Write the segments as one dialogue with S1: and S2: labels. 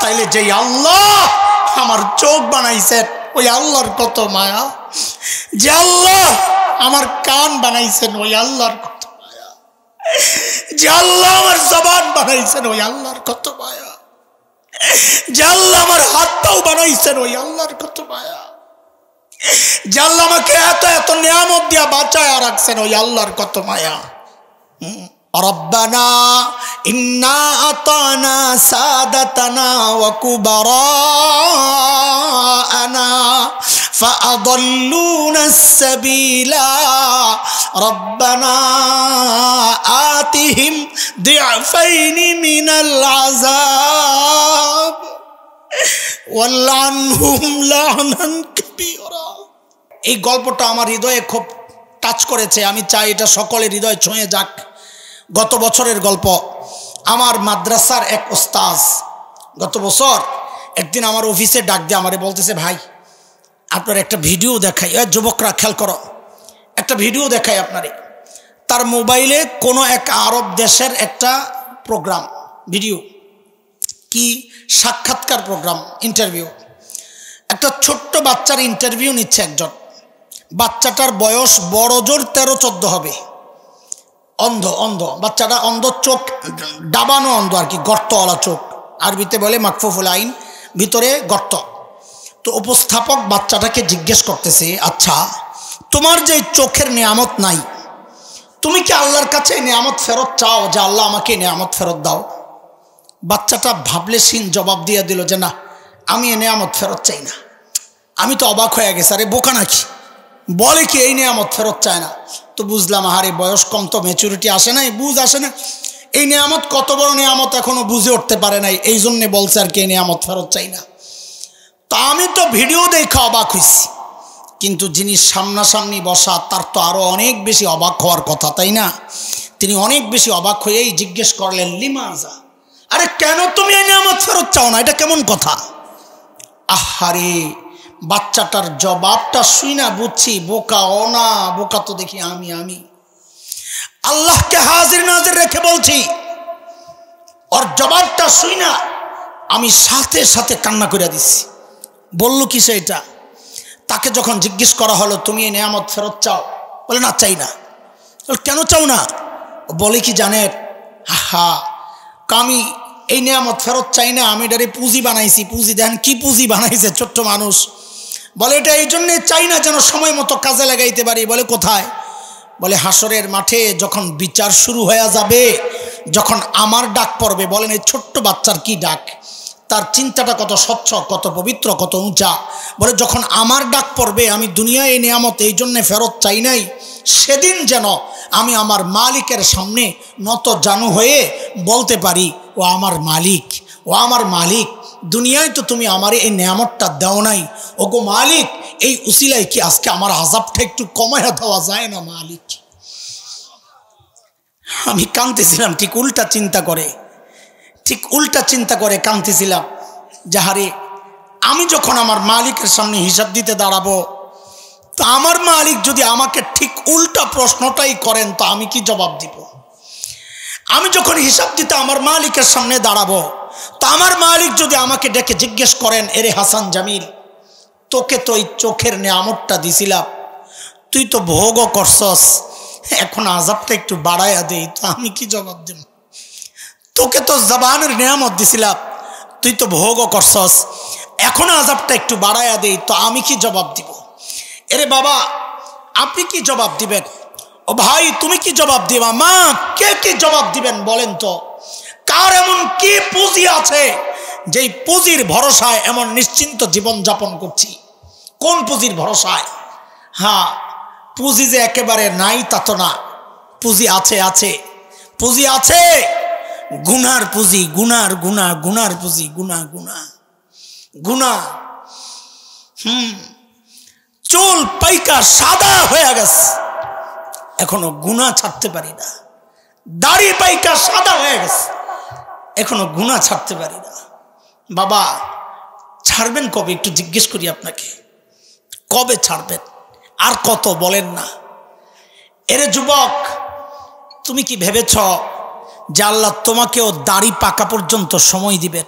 S1: তাইলে যেই আল্লাহ আমার চোখ বানাইছেন ওই আল্লাহর কত মায়া, যে আল্লাহ আমার কান বানাইছেন ওই আল্লাহর কত মায়া, যে আল্লাহ আমার জবান বানাইছেন ওই আল্লাহর কত মায়া, যে আল্লাহ আমার হাত পাও বানাইছেন ওই আল্লাহর কত মায়া, যে আল্লাহ আমাকে এত এত নিয়ামত দিয়া বাঁচায় রাখছেন ওই আল্লাহর কত মায়া। রব্বানা ইন্না আতানা সাদাতানা ওয়া কুবারানা ফাআদাল্লুনা আস-সাবিলা রব্বানা আতিহিম দি'ফাইনি মিনাল আযাব ওয়ালআনহুম লা'নান কাবীরা। এই গল্পটা আমার হৃদয়ে খুব টাচ করেছে। আমি চাই এটা সকলের হৃদয় ছুঁয়ে যাক। গত বছরের গল্প। আমার মাদ্রাসার এক ওস্তাজ গত বছর একদিন আমার অফিসে ডাক দিয়ে আমারে বলতেছে, ভাই আপনার একটা ভিডিও দেখাই, যুবকরা খেয়াল করো, একটা ভিডিও দেখাই আপনারে। তার মোবাইলে কোনো এক আরব দেশের একটা প্রোগ্রাম, ভিডিও কি সাক্ষাৎকার প্রোগ্রাম, ইন্টারভিউ। একটা ছোট্ট বাচ্চার ইন্টারভিউ নিচ্ছে একজন। বাচ্চাটার বয়স বড় জোর 13-14 হবে। অন্ধ, অন্ধ বাচ্চাটা, অন্ধ, চোখ ডাবানো অন্ধ আর কি, গর্তওয়ালা চোখ, আরবিতে বলে মাকফুফুল আইন, ভিতরে গর্ত। তো উপস্থাপক বাচ্চাটাকে জিজ্ঞেস করতেছে, আচ্ছা তোমার যে চোখের নিয়ামত নাই, তুমি কি আল্লাহর কাছে নিয়ামত ফেরত চাও যে আল্লাহ আমাকে নিয়ামত ফেরত দাও? বাচ্চাটা ভাবলেশীন জবাব দিয়ে দিল যে না, আমি এ নিয়ামত ফেরত চাই না। আমি তো অবাক হয়ে গেছি, আরে বোকা নাকি, বলে কি এই নিয়ামত ফেরত চায় না? তো বুঝলাম, আরে বয়স কম তো, ম্যাচুরিটি আসে নাই, বুঝ আসে না, এই নিয়ামত কত বড় নিয়ামত এখনো বুঝে উঠতে পারে নাই, এই জন্যে বলছে আর কি এই নিয়ামত ফেরত চাই না। তা আমি তো ভিডিও দেখে অবাক হয়েছি, কিন্তু যিনি সামনাসামনি বসা তার তো আরো অনেক বেশি অবাক হওয়ার কথা, তাই না? তিনি অনেক বেশি অবাক হয়েই জিজ্ঞেস করলেন, লিমাজা, আরে কেন তুমি এই নিয়ামত ফেরত চাও না, এটা কেমন কথা? আহারে, বাচ্চাটার জবাবটা শুই না বুঝছি বোকা, ও না বোকা তো দেখি আমি আল্লাহকে হাজির নাজির রেখে বলছি। ওর জবাবটা শুই না আমি সাথে সাথে কান্না করে দিচ্ছি। বলল কি সেটা? তাকে যখন জিজ্ঞেস করা হলো, তুমি এই নিয়ামত ফেরত চাও? বলে না, চাই না। কেন চাও না? বলে কি জানেন, হা আমি এই নিয়ামত ফেরত চাই না, আমি এটারে পুঁজি বানাইছি। পুঁজি দেখেন কি পুঁজি বানাইছে, ছোট্ট মানুষ। বলে এটা এই জন্যে চাই না যেন সময় মতো কাজে লাগাইতে পারি। বলে কোথায়? বলে হাসরের মাঠে যখন বিচার শুরু হয়ে যাবে, যখন আমার ডাক পড়বে। বলেন এই ছোট্ট বাচ্চার কি ডাক, তার চিন্তাটা কত স্বচ্ছ, কত পবিত্র, কত উঁচা। বলে যখন আমার ডাক পড়বে, আমি দুনিয়ায় এই নিয়ামত এই জন্যে ফেরত চাই নাই, সেদিন যেন আমি আমার মালিকের সামনে নত জানু হয়ে বলতে পারি, ও আমার মালিক, ও আমার মালিক, দুনিয়ায় তো তুমি আমার এই নিয়ামতটা দাও নাই, ও গো মালিক, এই উসিলায় কি আজকে আমার আযাবটা একটু কমায়া দেওয়া যায় না মালিক? আমি কাঁদতেছিলাম ঠিক উল্টা চিন্তা করে কাঁদতেছিলাম। যাহারে, আমি যখন আমার মালিকের সামনে হিসাব দিতে দাঁড়াবো, তো আমার মালিক যদি আমাকে ঠিক উল্টা প্রশ্নটাই করেন, তো আমি কি জবাব দিব? আমি যখন হিসাব দিতে আমার মালিকের সামনে দাঁড়াবো, তো আমার মালিক যদি আমাকে ডেকে জিজ্ঞেস করেন, এরে হাসান জামিল, তোকে তো এই চোখের নিয়ামতটা দিছিলাম, তুই তো ভোগও করছস, এখন আযাবটা একটু বাড়াইয়া দেই, তো আমি কি জবাব দেব? তোকে তো জবানের নিয়ামত দিছিলাম, তুই তো ভোগও করছস, এখন আযাবটা একটু বাড়াইয়া দেই, তো আমি কি জবাব দিব? এরে বাবা, আপনি কি জবাব দিবেন? ও ভাই, তুমি কি জবাব দিবা? মা, কে কি জবাব দিবেন বলেন তো? কার এমন কি পুঁজি আছে যেই পুঁজির ভরসায় এমন নিশ্চিন্ত জীবন যাপন করছি? কোন পুঁজির ভরসায়? হ্যাঁ, পুঁজি যে একেবারে নাই তা তো না, পুঁজি আছে, পুঁজি আছে, গুনার পুঁজি, গুনার পুঁজি, গুনা। চুল পাইকা সাদা হয়ে গেছে, এখনো গুনাহ ছাড়তে পারি না। দাড়ি পাইকা সাদা হয়ে গেছে, এখনো গুনাহ ছাড়তে পারি না। বাবা, ছাড়বেন কবে? একটু জিজ্ঞেস করি আপনাকে, কবে ছাড়বেন? আর কত বলেন না? এরে যুবক, তুমি কি ভেবেছ যে আল্লাহ তোমাকেও দাড়ি পাকা পর্যন্ত সময় দিবেন?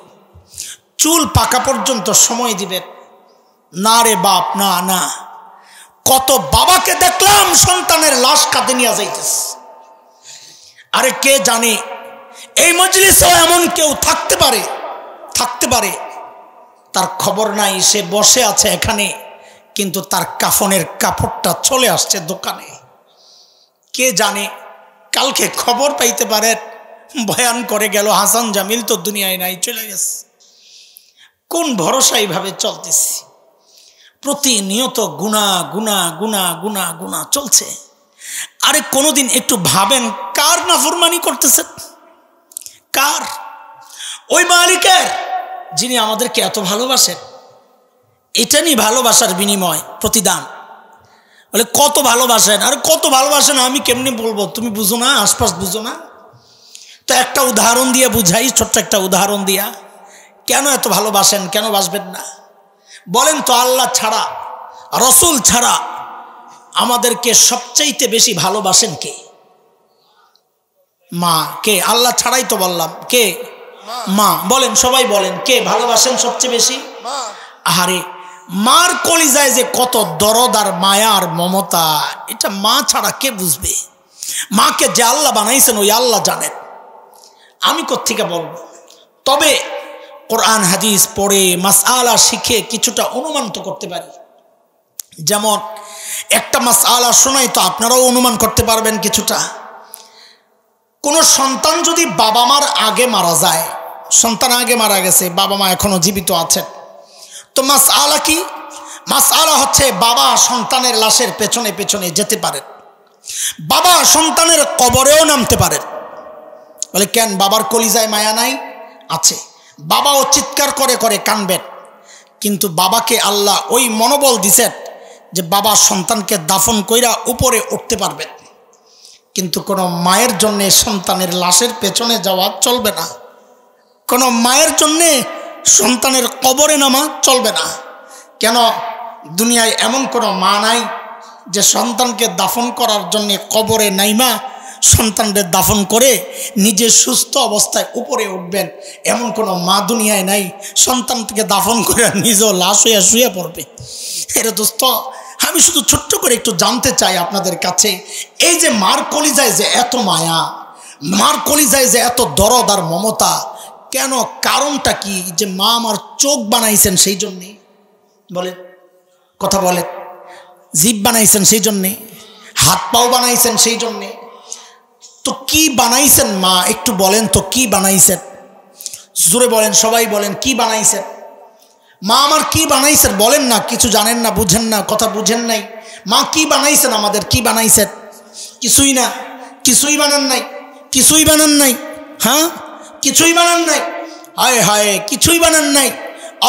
S1: চুল পাকা পর্যন্ত সময় দিবেন না রে বাপ, না না। কত বাবাকে দেখলাম সন্তানের লাশ কাঁধে নিয়ে যাইতেছে। আরে কে জানে এই মজলিসেও এমন কেউ থাকতে পারে, তার খবর নাই, সে বসে আছে এখানে, কিন্তু তার কাফনের কাপড়টা চলে আসছে দোকানে। কে জানে কালকে খবর পাইতে পারে বয়ান করে গেল হাসান জামিল তো দুনিয়ায় নাই, চলে গেছে। কোন ভরসা এইভাবে চলতেছি? প্রতিনিয়ত গুনাহ গুনাহ গুনাহ গুনাহ গুনাহ চলছে। আরে কোনোদিন একটু ভাবেন কার নাফরমানি করতেছেন? কার? ওই মালিকের যিনি আমাদেরকে এত ভালোবাসেন। এটা নিয়ে ভালোবাসার বিনিময় প্রতিদান বলে কত ভালোবাসেন। আর কত ভালোবাসেন আমি কেমনি বলবো? তুমি বুঝো না, আশপাশ বুঝো না। তো একটা উদাহরণ দিয়ে বুঝাই, ছোট্ট একটা উদাহরণ দিয়া। কেন এত ভালোবাসেন? কেন বাসবেন না বলেন তো? আল্লাহ ছাড়া, রসুল ছাড়া আমাদেরকে সবচাইতে বেশি ভালোবাসেন কে? মা। কে? আল্লাহ ছাড়াই তো বললাম। কে? মা। বলেন, সবাই বলেন, কে ভালোবাসেন সবচেয়ে বেশি? আরে মার কলিজায় যে কত দরদ আর মায়া আর মমতা, এটা মা ছাড়া কে বুঝবে? মাকে যে আল্লাহ বানাইছেন ওই আল্লাহ জানেন, আমি কোত্থেকে বলবো? তবে কোরআন হাদিস পড়ে মাসআলা শিখে কিছুটা অনুমান তো করতে পারি। যেমন একটা মাসআলা শোনাই তো আপনারাও অনুমান করতে পারবেন কিছুটা। কোনো সন্তান যদি বাবা মার আগে মারা যায়, সন্তান আগে মারা গেছে, বাবা মা এখনো জীবিত আছেন, তো মাসআলা কি? মাসআলা হচ্ছে বাবা সন্তানের লাশের পেছনে পেছনে যেতে পারেন, বাবা সন্তানের কবরেও নামতে পারেন। বলে কেন? বাবার কলিজায় মায়া নাই? আছে। বাবাও চিৎকার করে করে কানবেন, কিন্তু বাবাকে আল্লাহ ওই মনোবল দিছেন যে বাবা সন্তানকে দাফন কইরা উপরে উঠতে পারবেন। কিন্তু কোনো মায়ের জন্যে সন্তানের লাশের পেছনে যাওয়া চলবে না, কোনো মায়ের জন্যে সন্তানের কবরে নামা চলবে না। কেন? দুনিয়ায় এমন কোনো মা নাই যে সন্তানকে দাফন করার জন্যে কবরে নাইমা সন্তানদের দাফন করে নিজে সুস্থ অবস্থায় উপরে উঠবেন, এমন কোনো মা দুনিয়ায় নাই। সন্তানকে দাফন করে নিজেও লাশ হইয়া শুয়ে পড়বে। এরে দোস্ত, আমি শুধু ছোট্ট করে একটু জানতে চাই আপনাদের কাছে, এই যে মার কলিজায় যে এত মায়া, মার কলিজায় যে এত দরদ আর মমতা, কেন? কারণটা কি? যে মা আমার চোখ বানাইছেন সেই জন্যে। বলে কথা বলে, জিভ বানাইছেন সেই জন্যে, হাত পাও বানাইছেন সেই জন্যে। তো কি বানাইছেন মা? একটু বলেন তো কি বানাইছেন? জোরে বলেন, সবাই বলেন, কি বানাইছেন? মা আমার কি বানাইছেন বলেন না। কিছু জানেন না, বুঝেন না, কথা বুঝেন নাই। মা কি বানাইছেন আমাদের? কি বানাইছেন? কিছুই না, কিছুই বানান নাই, কিছুই বানান নাই। হ্যাঁ, কিছুই বানান নাই। হায় হায়, কিছুই বানান নাই।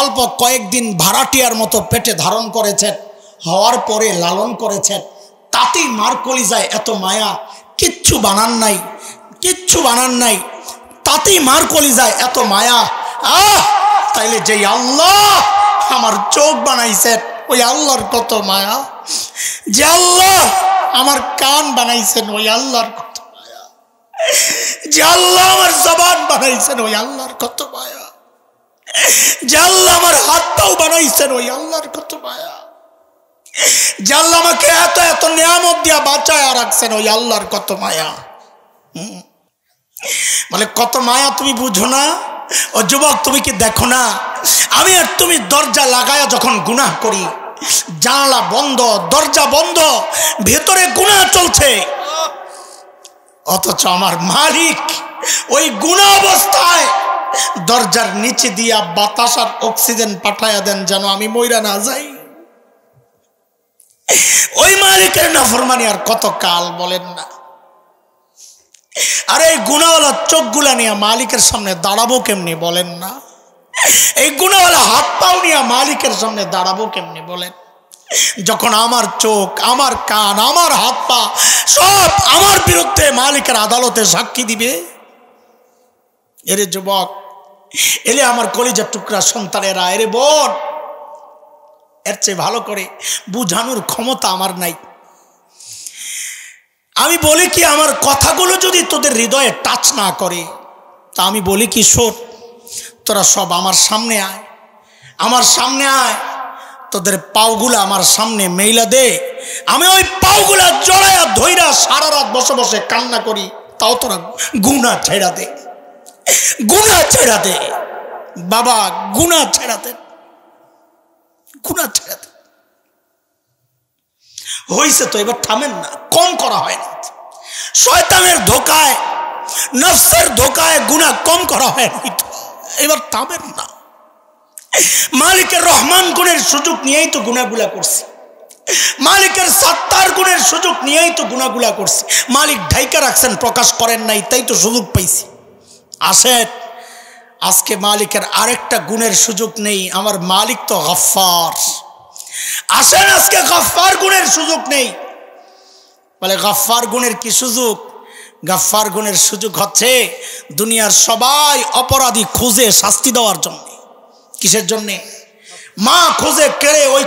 S1: অল্প কয়েকদিন ভাড়াটিয়ার মতো পেটে ধারণ করেছেন, হওয়ার পরে লালন করেছেন, তাতেই মার কলিজায় এত মায়া। কিচ্ছু বানান নাই, কিচ্ছু বানান নাই, তাতেই মার কলিজায় এত মায়া। তাইলে যেই আল্লাহ আমার চোখ বানাইছেন ওই আল্লাহর কত মায়া, যে আল্লাহ আমার কান বানাইছেন ওই আল্লাহর কত মায়া, যে আল্লাহ আমার জবান বানাইছেন ওই আল্লাহর কত মায়া, যে আল্লাহ আমার হাত পাও বানাইছেন ওই আল্লাহর কত মায়া, যে আল্লাহ আমাকে এত এত নিয়ামত দিয়া বাঁচায় রাখছেন ওই আল্লাহর কত মায়া। বলে কত মায়া তুমি বুঝো না? ও যুবক, তুমি কি দেখো না আমি আর তুমি দরজা লাগায়া যখন গুনাহ করি, জানালা বন্ধ, দরজা বন্ধ, ভেতরে গুনাহ চলছে, অথচ আমার মালিক ওই গুনাহ অবস্থায় দরজার নিচে দিয়া বাতাস আর অক্সিজেন পাঠায়া দেন যেন আমি মইরা না যাই। ওই মালিকের নাফরমানি আর কত কাল বলেন না? আরে এই গুনাহওয়ালা চোখগুলা নিয়ে মালিকের সামনে দাঁড়াবো কেমনি বলেন না? এই গুনাহওয়ালা হাত পাও নিয়ে মালিকের সামনে দাঁড়াবো কেমনি বলেন? যখন আমার চোখ, আমার কান, আমার হাত পা সব আমার বিরুদ্ধে মালিকের আদালতে সাক্ষী দিবে। এরে যুবক, এলে আমার কলিজার টুকরা সন্তানেরা, এরে বোন, এর চেয়ে ভালো করে বুঝানোর ক্ষমতা আমার নাই। আমি বলি কি, আমার কথাগুলো যদি তোদের হৃদয়ে টাচ না করে, তা আমি বলি কি, শোন, তোরা সব আমার সামনে আয়, আমার সামনে আয়, তোদের পাওগুলা আমার সামনে মেইলা দে, আমি ওই পাওগুলা জড়াইয়া ধইরা সারা রাত বসে বসে কান্না করি, তাও তোরা গুনাহ ছেড়া দে, গুনাহ ছেড়া দে বাবা, গুনাহ ছেড়া দে, গুনাহ ছেড়া দে। হইছে তো, এবার থামেন না, কম করা হয় না। শয়তানের ধোকায়, নফসের ধোকায় গুনাহ কম করা হয়নি তো, এবার থামেন না। মালিকের রহমান গুণের সুযোগ নিয়েই তো গুনাহগুলা করছি, মালিকের সাত্তার গুণের সুযোগ নিয়েই তো গুনাহগুলা করছি। মালিক ঢাইকা রাখছেন, প্রকাশ করেন নাই, তাই তো সুযোগ পাইছি। আসেন, আজকে মালিকের আরেকটা গুণের সুযোগ নেই, আমার মালিক তো গফফার। আসেন, আজকে গফফার গুণের সুযোগ নেই। বলে গফফার গুণের কি সুযোগ? গফফার গুণের সুযোগ হচ্ছে দুনিয়ার সবাই অপরাধী খুঁজে শাস্তি দেওয়ার জন্য। কিসের জন্যে? মা খোঁজে কেড়ে ওই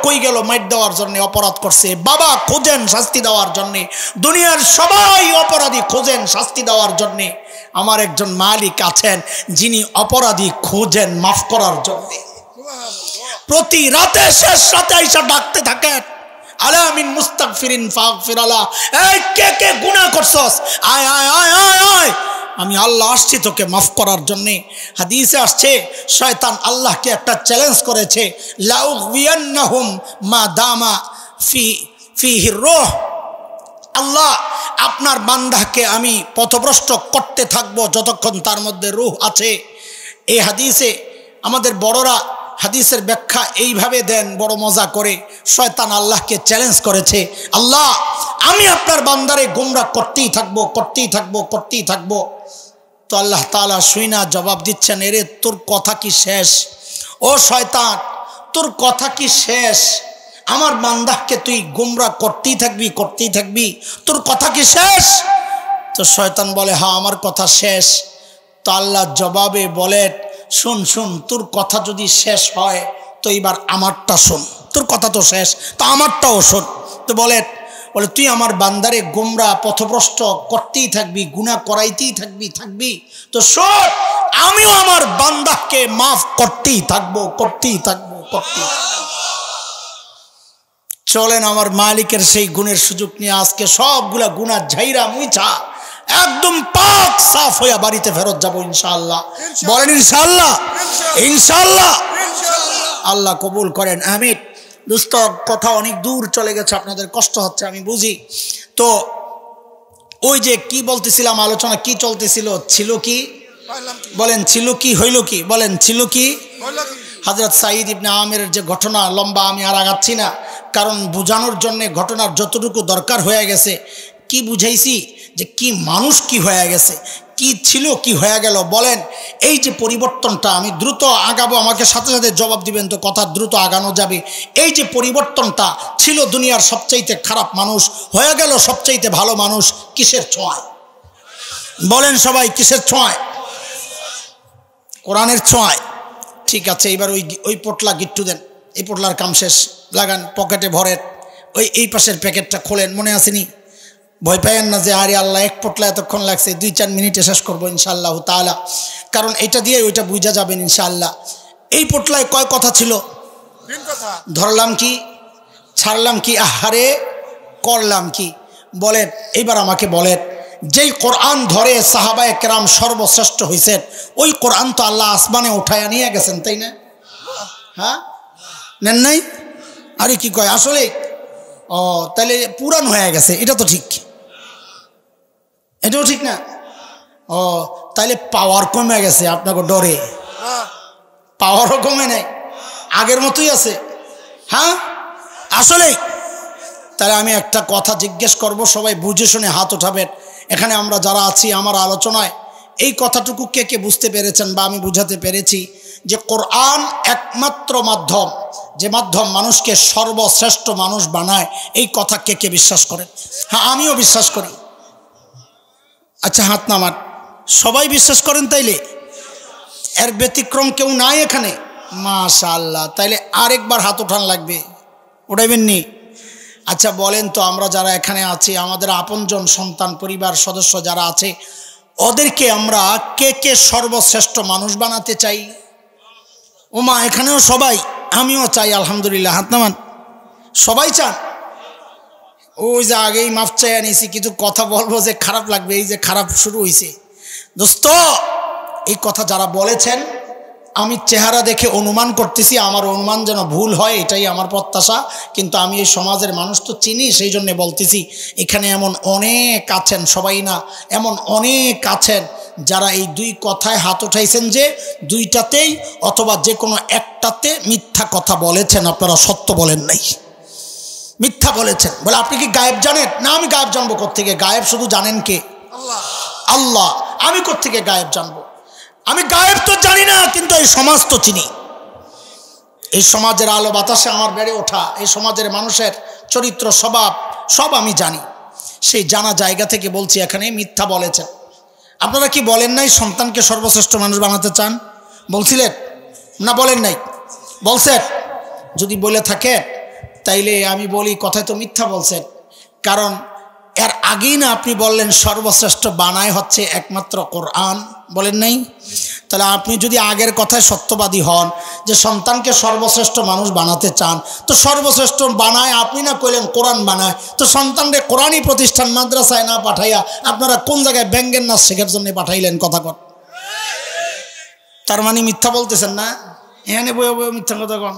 S1: কই গেল মাইট দেওয়ার জন্য অপরাধ করছে, বাবা খোঁজেন শাস্তি দেওয়ার জন্যে, দুনিয়ার সবাই অপরাধী খোঁজেন শাস্তি দেওয়ার জন্যে। আমার একজন মালিক আছেন যিনি অপরাধী খোঁজেন মাফ করার জন্যে। প্রতি রাতে শেষ রাতে আইসা ডাকতে থাকেন, আলা মিন মুস্তাগফিরিন ফাগফির আলা, এই কে কে গুনাহ করছস, আয় আয় আয় আয় আয়, আমি আল্লাহ আসছি তোকে মাফ করার জন্যে। হাদিসে আসছে শয়তান আল্লাহকে একটা চ্যালেঞ্জ করেছে, লাউগবিয়ান্নাহুম মা দামা ফিহি রূহ, আল্লাহ আপনার বান্দাকে আমি পথভ্রষ্ট করতে থাকবো যতক্ষণ তার মধ্যে রূহ আছে। এই হাদিসে আমাদের বড়রা হাদিসের ব্যাখ্যা এইভাবে দেন বড় মজা করে। শয়তান আল্লাহকে চ্যালেঞ্জ করেছে, আল্লাহ আমি আপনার বান্দারে গোমরাহ করতেই থাকবো, করতেই থাকবো, করতেই থাকবো। তো আল্লাহ তাআলা শুইনা জবাব দিচ্ছেন, এরে তোর কথা কি শেষ? ও শয়তান, তোর কথা কি শেষ? আমার বান্দাকে তুই গোমরাহ করতেই থাকবি, করতেই থাকবি, তোর কথা কি শেষ? তো শয়তান বলে, হ্যাঁ আমার কথা শেষ। তো আল্লাহ জবাবে বলেন, শুন শুন, তোর কথা যদি শেষ হয় তো এবার আমারটা শোন, তোর কথা তো শেষ, তো আমারটাও শোন। তো বলে তুই আমার বান্দারে গোমরাহ পথভ্রষ্ট করতেই থাকবি, গুনাহ করাইতেই থাকবি, তো শোন, আমিও আমার বান্দাকে মাফ করতেই থাকবো, করতেই থাকবো, করতেই থাকবো। চলেন আমার মালিকের সেই গুণের সুযোগ নিয়ে আজকে সবগুলা গুনাহ ঝাইরা মুইছা একদম পাক সাফ হইয়া বাড়িতে ফেরত যাবো ইনশাআল্লাহ। বলেন ইনশাআল্লাহ, ইনশাআল্লাহ। আল্লাহ কবুল করেন, আমিন। দোস্ত, কথা অনেক দূর চলে গেছে, আপনাদের কষ্ট হচ্ছে আমি বুঝি। তো ওই যে কি বলতেছিলাম, আলোচনা কি চলতেছিল, ছিল কি বলেন, ছিল কি হইল কি বলেন, ছিল কি? হযরত সাঈদ ইবনে আমিরের যে ঘটনা, লম্বা আমি আর আগাচ্ছি না, কারণ বোঝানোর জন্য ঘটনার যতটুকু দরকার হয়ে গেছে। কি বুঝাইছি যে কি মানুষ কি হয়ে গেছে, কি ছিল কি হয়ে গেল। বলেন এই যে পরিবর্তনটা, আমি দ্রুত আগাবো, আমাকে সাথে সাথে জবাব দিবেন তো, কথা দ্রুত আগানো যাবে। এই যে পরিবর্তনটা, ছিল দুনিয়ার সবচাইতে খারাপ মানুষ, হয়ে গেল সবচাইতে ভালো মানুষ, কিসের ছোঁয়ায়? বলেন সবাই, কিসের ছোঁয়ায়? কোরআনের ছোঁয়ায়। ঠিক আছে, এবার ওই পোটলা গিট্টু দেন, এই পোটলার কাম শেষ, লাগান পকেটে ভরেন, এই পাশের প্যাকেটটা খোলেন, মনে আসেনি? ভয় পাইয়েন না যে আরে আল্লাহ এক পোটলা এতক্ষণ লাগছে, 2-4 মিনিটে শেষ করবো ইনশাআল্লাহ তাআলা, কারণ এটা দিয়ে ওইটা বুঝা যাবেন ইনশাআল্লাহ। এই পোটলায় কয় কথা ছিল? ধরলাম কি, ছাড়লাম কি, আহারে করলাম কি? বলেন এইবার আমাকে বলেন, যেই কোরআন ধরে সাহাবায়ে কেরাম সর্বশ্রেষ্ঠ হয়েছেন, ওই কোরআন তো আল্লাহ আসমানে উঠায়া নিয়ে গেছেন, তাই না? হ্যাঁ, নেন নাই? আরে কি কয় আসলে? ও তাহলে পুরান হয়ে গেছে, এটা তো ঠিক, এটাও ঠিক না? ও তাহলে পাওয়ার কমে গেছে, আপনাকে ডরে পাওয়ারও কমে নাই, আগের মতোই আছে। হ্যাঁ আসলে তাহলে আমি একটা কথা জিজ্ঞেস করব, সবাই বুঝে শুনে হাত উঠাবেন। এখানে আমরা যারা আছি, আমার আলোচনায় এই কথাটুকু কে কে বুঝতে পেরেছেন বা আমি বুঝাতে পেরেছি যে কোরআন একমাত্র মাধ্যম, যে মাধ্যম মানুষকে সর্বশ্রেষ্ঠ মানুষ বানায়, এই কথা কে কে বিশ্বাস করেন? হ্যাঁ আমিও বিশ্বাস করি। আচ্ছা হাত নামান, সবাই বিশ্বাস করেন? তাইলে এর ব্যতিক্রম কেউ নাই এখানে? মাশাআল্লাহ, তাইলে আরেকবার হাত উঠান লাগবে, উঠাইবেন নি? আচ্ছা বলেন তো, আমরা যারা এখানে আছি, আমাদের আপনজন সন্তান পরিবার সদস্য যারা আছে, ওদেরকে আমরা কে কে সর্বশ্রেষ্ঠ মানুষ বানাতে চাই? ওমা এখানেও সবাই, আমিও চাই আলহামদুলিল্লাহ, হাত নামান। সবাই চান? ওই যে আগেই মাফ চাইয়া নিয়েছি, কিছু কথা বলবো যে খারাপ লাগবে, এই যে খারাপ শুরু হয়েছে। দোস্ত, এই কথা যারা বলেছেন আমি চেহারা দেখে অনুমান করতেছি, আমার অনুমান যেন ভুল হয় এটাই আমার প্রত্যাশা। কিন্তু আমি এই সমাজের মানুষ তো চিনি, সেই জন্যে বলতেছি এখানে এমন অনেক আছেন, সবাই না, এমন অনেক আছেন যারা এই দুই কথায় হাত উঠাইছেন যে দুইটাতেই অথবা যে কোনো একটাতে মিথ্যা কথা বলেছেন, আপনারা সত্য বলেন নাই, মিথ্যা বলেছেন। বলে আপনি কি গায়েব জানেন? না, আমি গায়েব জানবো কোত্থেকে? গায়েব শুধু জানেন কে? আল্লাহ। আমি কোত্থেকে গায়েব জানবো? আমি গায়েব তো জানি না, কিন্তু এই সমাজ তো চিনি। এই সমাজের আলো বাতাসে আমার বেড়ে ওঠা, এই সমাজের মানুষের চরিত্র স্বভাব সব আমি জানি। সেই জানা জায়গা থেকে বলছি, এখানে মিথ্যা বলেছেন। আপনারা কি বলেন নাই সন্তানকে সর্বশ্রেষ্ঠ মানুষ বানাতে চান? বলছিলেন না? বলেন নাই? বলছেন? যদি বলে থাকে তাইলে আমি বলি কথায় তো মিথ্যা বলছেন। কারণ এর আগেই না আপনি বললেন সর্বশ্রেষ্ঠ বানায় হচ্ছে একমাত্র কোরআন, বলেন নাই? তাহলে আপনি যদি আগের কথায় সত্যবাদী হন যে সন্তানকে সর্বশ্রেষ্ঠ মানুষ বানাতে চান, তো সর্বশ্রেষ্ঠ বানায় আপনি না কইলেন কোরআন বানায়, তো সন্তানকে কোরআনই প্রতিষ্ঠান মাদ্রাসায় না পাঠাইয়া আপনারা কোন জায়গায় ব্যঙ্গের নাচ শেখার জন্য পাঠাইলেন? কথা কন। তার মানে মিথ্যা বলতেছেন না? এখানে বয়ে বয়ে মিথ্যা কথা কন।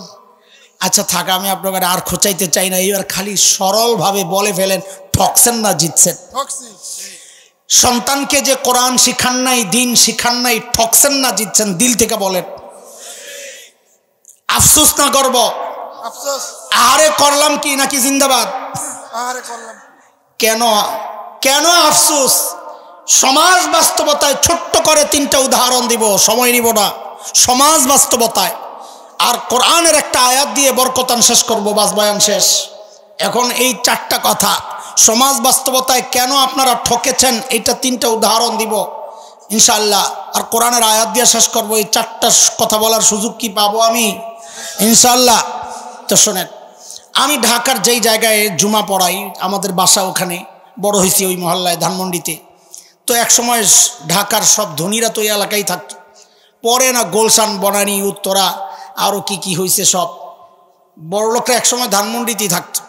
S1: আচ্ছা থাক, আমি আপনাকে আর খোঁচাইতে চাই না, এইবার খালি সরলভাবে বলে ফেলেন, ঠকছেন না জিতছেন? সন্তানকে যে কোরআন শিখান নাই, দিন শিখান নাই, ঠকছেন না জিতছেন? দিল থেকে বলেন। আফসোস না গর্ব? আফসোস। আহারে করলাম কি নাকি জিন্দাবাদ? আহারে করলাম। কেন কেন আফসোস? সমাজ বাস্তবতায় ছোট্ট করে 3টা উদাহরণ দিব, সময় নিব না। সমাজ বাস্তবতায় আর কোরআনের একটা আয়াত দিয়ে বরকতান শেষ করবো, বাস বয়ান শেষ। এখন এই 4টা কথা সমাজ বাস্তবতায় কেন আপনারা ঠকেছেন, এইটা 3টা উদাহরণ দিব ইনশাআল্লাহ। আর কোরআনের আয়াত দিয়ে শেষ করবো। এই 4টা কথা বলার সুযোগ কি পাবো আমি ইনশাআল্লাহ? তো শোনেন, আমি ঢাকার যেই জায়গায় জুমা পড়াই, আমাদের বাসা ওখানে, বড় হয়েছি ওই মহল্লায় ধানমন্ডিতে। তো এক সময় ঢাকার সব ধনীরা তো ওই এলাকায় থাকতো। পরে না গোলশান, বনানী, উত্তরা আরও কি কি হয়েছে, সব বড়লোকরা একসময় ধানমন্ডিতেই থাকতো।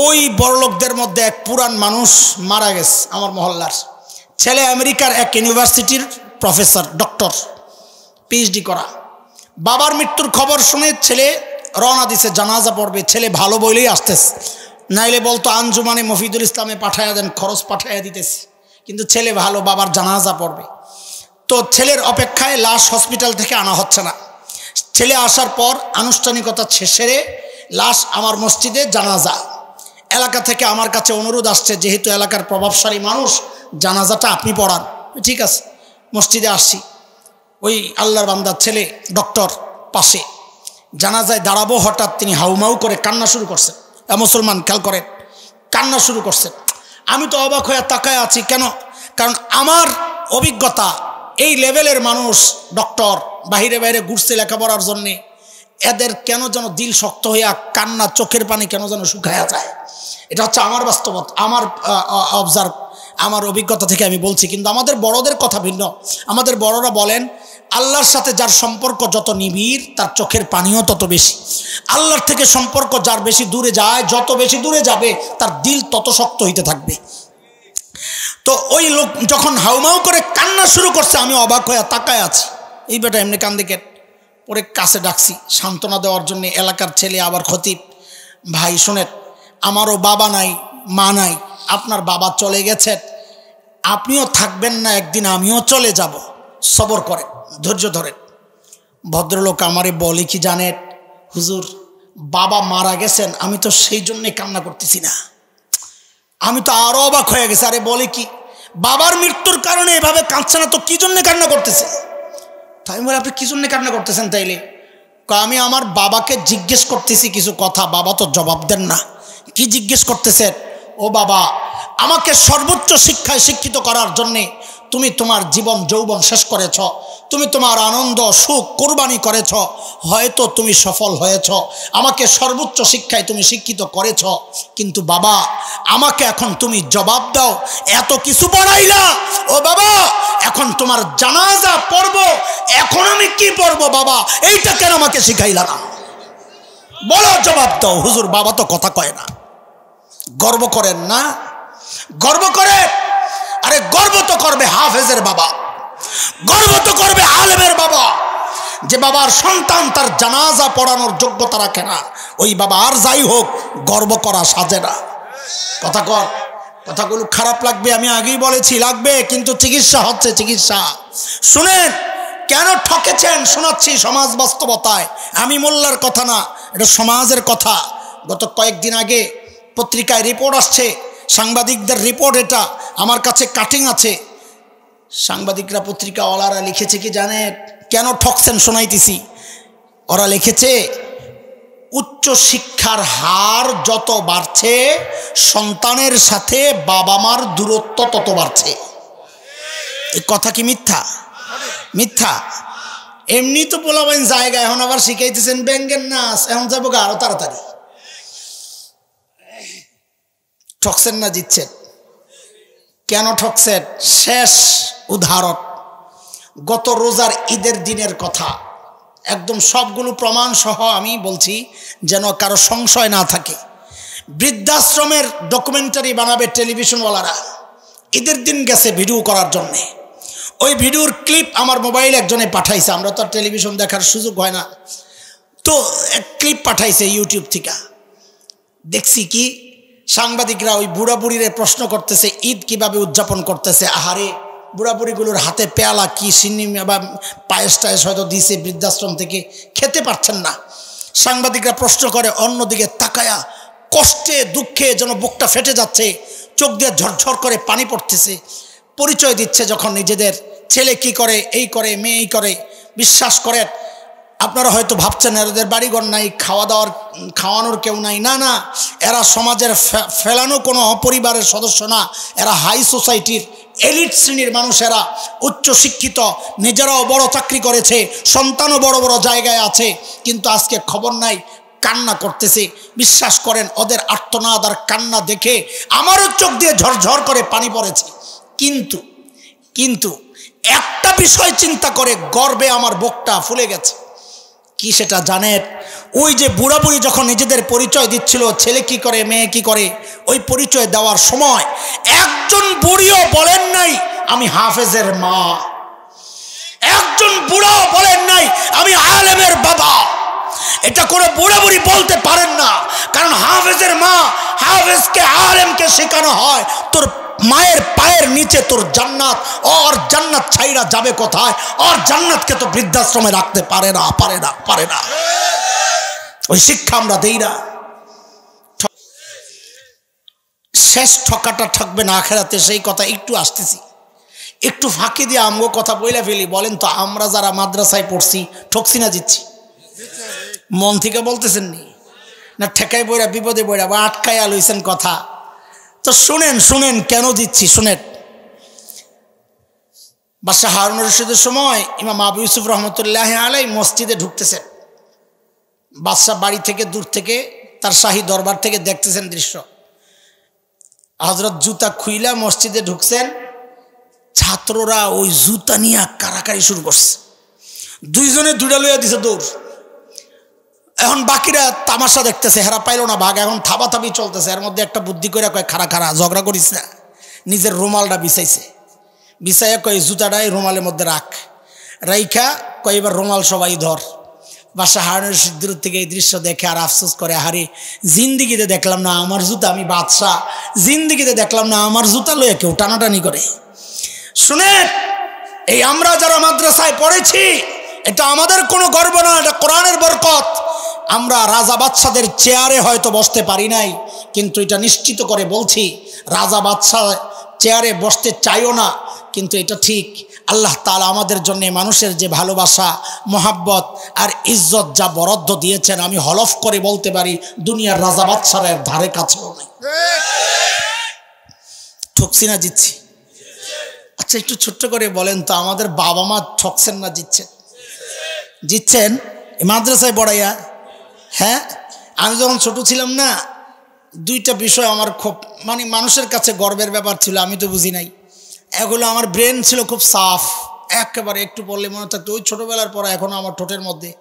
S1: ওই বড়লোকদের মধ্যে এক পুরান মানুষ মারা গেছে, আমার মহল্লার ছেলে, আমেরিকার এক ইউনিভার্সিটির প্রফেসর, ডক্টর, পিএইচডি করা। বাবার মৃত্যুর খবর শুনে ছেলে রওনা দিছে, জানাজা পড়বে। ছেলে ভালো বইলেই আসতেছে, নাইলে বলতো আঞ্জুমানে মফিদুল ইসলামে পাঠাইয়া দেন, খরচ পাঠাইয়া দিতেছি। কিন্তু ছেলে ভালো, বাবার জানাজা পড়বে। তো ছেলের অপেক্ষায় লাশ হসপিটাল থেকে আনা হচ্ছে না। ছেলে আসার পর আনুষ্ঠানিকতা সেরে লাশ আমার মসজিদে জানাজা। এলাকা থেকে আমার কাছে অনুরোধ আসছে, যেহেতু এলাকার প্রভাবশালী মানুষ, জানাজাটা আপনি পড়ান। ঠিক আছে, মসজিদে আসছি। ওই আল্লাহর বান্দার ছেলে ডক্টর পাশে জানাজায় দাঁড়াবো, হঠাৎ তিনি হাউমাউ করে কান্না শুরু করছেন। মুসলমান খেয়াল করেন, কান্না শুরু করছেন। আমি তো অবাক হয়ে তাকায় আছি। কেন? কারণ আমার অভিজ্ঞতা, এই লেভেলের মানুষ ডক্টর বাইরে বাইরে ঘুরছে লেখাপড়ার জন্যে, এদের কেন যেন দিল শক্ত হইয়া কান্না, চোখের পানি কেন যেন শুকায়া যায়। এটা হচ্ছে আমার বাস্তবতা, আমার অবজার্ভ, আমার অভিজ্ঞতা থেকে আমি বলছি। কিন্তু আমাদের বড়দের কথা ভিন্ন। আমাদের বড়রা বলেন, আল্লাহর সাথে যার সম্পর্ক যত নিবিড়, তার চোখের পানিও তত বেশি। আল্লাহর থেকে সম্পর্ক যার বেশি দূরে যায়, যত বেশি দূরে যাবে, তার দিল তত শক্ত হইতে থাকবে। তো ওই লোক যখন হাউমাউ করে কান্না শুরু করছে, আমি অবাক হয়ে তাকায় আছি। এই বেটা এমনি কান দিকে পরে কাছে ডাকছি সান্ত্বনা দেওয়ার জন্য। এলাকার ছেলে, আবার খতিব। ভাই শোনেন, আমারও বাবা নাই, মা নাই, আপনার বাবা চলে গেছেন, আপনিও থাকবেন না, একদিন আমিও চলে যাব, সবর করেন, ধৈর্য ধরেন। ভদ্রলোক আমারে বলে কি জানেন, হুজুর বাবা মারা গেছেন, আমি তো সেই জন্যে কান্না করতেছি না। আমি তো আরো অবাক হয়ে গেছি। আরে বলে কি, বাবার মৃত্যুর কারণে এভাবে কাঁদছে না তো কি জন্য কান্না করতেছে? তাই আমি বলি, আপনি কি জন্য কান্না করতেছেন? তাইলে আমি আমার বাবাকে জিজ্ঞেস করতেছি কিছু কথা, বাবা তো জবাব দেন না। কি জিজ্ঞেস করতেছেন? ও বাবা, আমাকে সর্বোচ্চ শিক্ষায় শিক্ষিত করার জন্যে তুমি তোমার জীবন যৌবন শেষ করেছ, তুমি তোমার আনন্দ সুখ কোরবানি করেছ, হয়তো তুমি সফল হয়েছ, আমাকে সর্বোচ্চ শিক্ষায় তুমি শিক্ষিত করেছ, কিন্তু বাবা আমাকে এখন তুমি জবাব দাও, এত কিছু পড়াইলা, ও বাবা এখন তোমার জানাজা পড়ব, এখন আমি কি পড়ব বাবা, এইটা কেন আমাকে শিখাইলা না? বলো, জবাব দাও। হুজুর বাবা তো কথা কয় না। গর্ব করেন না? গর্ব করে? আরে গর্ব তো করবে হাফেজের বাবা, গর্ব তো করবে আলেমের বাবা, যে বাবার সন্তান তার জানাজা পড়ানোর যোগ্যতা রাখে না, ওই বাবা আর যাই হোক গর্ব করা সাজে না। কথা কর, কথাগুলো খারাপ লাগবে, আমি আগেই বলেছি লাগবে, কিন্তু চিকিৎসা হচ্ছে, চিকিৎসা। শুনেন কেন ঠকেছেন শোনাচ্ছি সমাজ বাস্তবতায়, আমি মোল্লার কথা না, এটা সমাজের কথা। গত কয়েকদিন আগে পত্রিকায় রিপোর্ট আসছে, সাংবাদিকদের রিপোর্ট, এটা আমার কাছে কাটিং আছে। সাংবাদিকরা পত্রিকাওয়ালারা লিখেছে কি জানেন? কেন ঠকছেন শোনাইতেছি। ওরা লিখেছে উচ্চ শিক্ষার হার যত বাড়ছে সন্তানের সাথে বাবা মার দূরত্ব তত বাড়ছে। এই কথা কি মিথ্যা? মিথ্যা। এমনি তো পোলাবেন জায়গা, এখন আবার শিখাইতেছেন ব্যাঙ্গের নাচ, এখন যাবো আরো তাড়াতাড়ি। ঠকছেন না জিতছেন? কেন ঠকছেন? শেষ উদাহরণ, গত রোজার ঈদের দিনের কথা, একদম সবগুলো প্রমাণ সহ আমি বলছি যেন কারো সংশয় না থাকে। বৃদ্ধাশ্রমের ডকুমেন্টারি বানাবে টেলিভিশনওয়ালারা, ঈদের দিন গেছে ভিডিও করার জন্যে। ওই ভিডিওর ক্লিপ আমার মোবাইলে একজনে পাঠাইছে, আমরা তো আর টেলিভিশন দেখার সুযোগ হয় না, তো এক ক্লিপ পাঠাইছে ইউটিউব থেকে। দেখছি কি সাংবাদিকরা ওই বুড়া বুড়িরে প্রশ্ন করতেছে ঈদ কিভাবে উদযাপন করতেছে। আহারে, বুড়া বুড়িগুলোর হাতে পেয়ালা কি সিন্নি বা পায়েস টায়েস হয়তো দিয়েছে বৃদ্ধাশ্রম থেকে, খেতে পারছেন না। সাংবাদিকরা প্রশ্ন করে, অন্যদিকে তাকায়া কষ্টে দুঃখে যেন বুকটা ফেটে যাচ্ছে, চোখ দিয়ে ঝরঝর করে পানি পড়তেছে। পরিচয় দিচ্ছে যখন নিজেদের, ছেলে কি করে, এই করে, মেয়ে এই করে। বিশ্বাস করেন, আপনারা হয়তো ভাবছেন এদের বাড়িঘর নাই, খাওয়ানোর কেউ নাই। না না, এরা সমাজের ফেলানো কোনো পরিবারের সদস্য না, এরা হাই সোসাইটির এলিট শ্রেণীর মানুষেরা, উচ্চ শিক্ষিত, নিজেরাও বড় চাকরি করেছে, সন্তানও বড় বড় জায়গায় আছে, কিন্তু আজকে খবর নাই, কান্না করতেছে। বিশ্বাস করেন ওদের আর্তনাদ আর কান্না দেখে আমারও চোখ দিয়ে ঝরঝর করে পানি পড়েছে। কিন্তু একটা বিষয় চিন্তা করে গর্বে আমার বুকটা ফুলে গেছে। কি সেটা জানেন? ওই যে বুড়া বুড়ি যখন নিজেদের পরিচয় দিচ্ছিল, ছেলে কি করে, মেয়ে কি করে, ওই পরিচয় দেওয়ার সময় একজন বুড়িও বলেন নাই আমি হাফেজের মা, একজন বুড়াও বলেন নাই আমি আলেমের বাবা। এটা কোনো বুড়া বুড়ি বলতে পারেন না, কারণ হাফেজের মা, হাফেজকে আলেমকে শেখানো হয় তোর মায়ের পায়ের নিচে তোর জান্নাত, ওর জান্নাত ছাইরা যাবে কোথায়? ওর জান্নাতকে তো বৃদ্ধাশ্রমে রাখতে পারে না। ওই শিক্ষা আমরা দেই না। শেষ ঠকাটা ঠকবে না আখেরাতে, সেই কথা একটু আসতেছি, একটু ফাঁকি দিয়ে আমগো কথা বইলা ফেলি। বলেন তো, আমরা যারা মাদ্রাসায় পড়ছি ঠকছি না জিতছি? মন থেকে বলতেছেন না ঠেকাই বইরা বিপদে বইরা বা আটকাইয়া লইছেন কথা? তো শুনেন কেন দিচ্ছি শুনেন। বাদশাহ হারুন রশিদের সময় ইমাম আবু ইউসুফ রহমতুল্লাহ আলাই মসজিদে ঢুকতেছেন। বাদশাহ বাড়ি থেকে দূর থেকে তার শাহী দরবার থেকে দেখতেছেন দৃশ্য। হযরত জুতা খুইলা মসজিদে ঢুকছেন, ছাত্ররা ওই জুতা নিয়ে কারাকারি শুরু করছে, দুইজনে দুইটা লইয়া দিছে দৌড়। এখন বাকিরা তামাশা দেখতেছে, হেরা পাইল না ভাগ, এখন থাবাথাবি চলতেছে। এর মধ্যে একটা বুদ্ধি করে কয়, খাড়া ঝগড়া করিস না। নিজের রুমালটা বিছাইছে, বিছাইয়া কয় জুতাটাই রুমালের মধ্যে রাইখা কয় এবার রুমাল সবাই ধর। বাদশাহ হারুন রশিদ দূর থেকে এই দৃশ্য দেখে আর আফসোস করে, হারে জিন্দিগিতে দেখলাম না আমার জুতা, আমি বাদশাহ, জিন্দিগিতে দেখলাম না আমার জুতা লইয়া কেউ টানাটানি করে। শুনেন, এই আমরা যারা মাদ্রাসায় পড়েছি, এটা আমাদের কোনো গর্ব না, এটা কোরআনের বরকত। আমরা রাজা বাদশাদের চেয়ারে হয়তো বসতে পারি নাই, কিন্তু এটা নিশ্চিত করে বলছি রাজা বাদশাহ চেয়ারে বসতে চাইও না। কিন্তু এটা ঠিক, আল্লাহ তাআলা আমাদের জন্য মানুষের যে ভালোবাসা, মহাব্বত আর ইজ্জত যা বরাদ্দ দিয়েছেন, আমি হলফ করে বলতে পারি দুনিয়ার রাজা বাদশাহের ধারে কাছেও নাই। ঠকছি না জিতছি? আচ্ছা একটু ছোট্ট করে বলেন তো, আমাদের বাবা মা ঠকছেন না জিতছেন? মাদ্রাসায় পড়াইয়া। হ্যাঁ, আমি যখন ছোট ছিলাম না, দুইটা বিষয় আমার খুব মানে মানুষের কাছে গর্বের ব্যাপার ছিল, আমি তো বুঝি নাই এগুলো। আমার ব্রেন ছিল খুব সাফ, একেবারে একটু পড়লে মনে থাকতো। ওই ছোটোবেলার পড়া এখনও আমার ঠোঁটের মধ্যে।